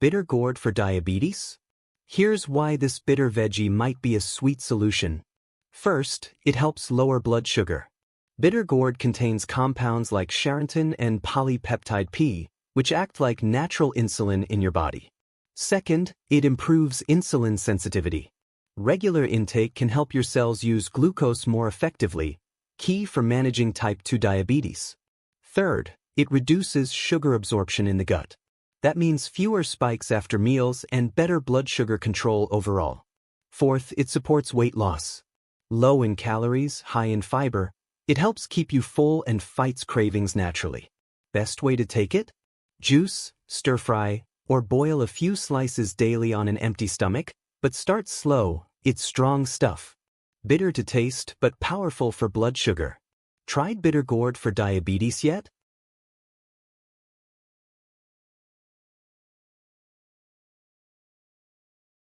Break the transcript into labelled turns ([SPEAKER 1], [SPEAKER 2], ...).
[SPEAKER 1] Bitter gourd for diabetes? Here's why this bitter veggie might be a sweet solution. First, it helps lower blood sugar. Bitter gourd contains compounds like charantin and polypeptide P, which act like natural insulin in your body. Second, it improves insulin sensitivity. Regular intake can help your cells use glucose more effectively, key for managing type 2 diabetes. Third, it reduces sugar absorption in the gut. That means fewer spikes after meals and better blood sugar control overall. Fourth, it supports weight loss. Low in calories, high in fiber, it helps keep you full and fights cravings naturally. Best way to take it? Juice, stir fry, or boil a few slices daily on an empty stomach, but start slow, it's strong stuff. Bitter to taste but powerful for blood sugar. Tried bitter gourd for diabetes yet?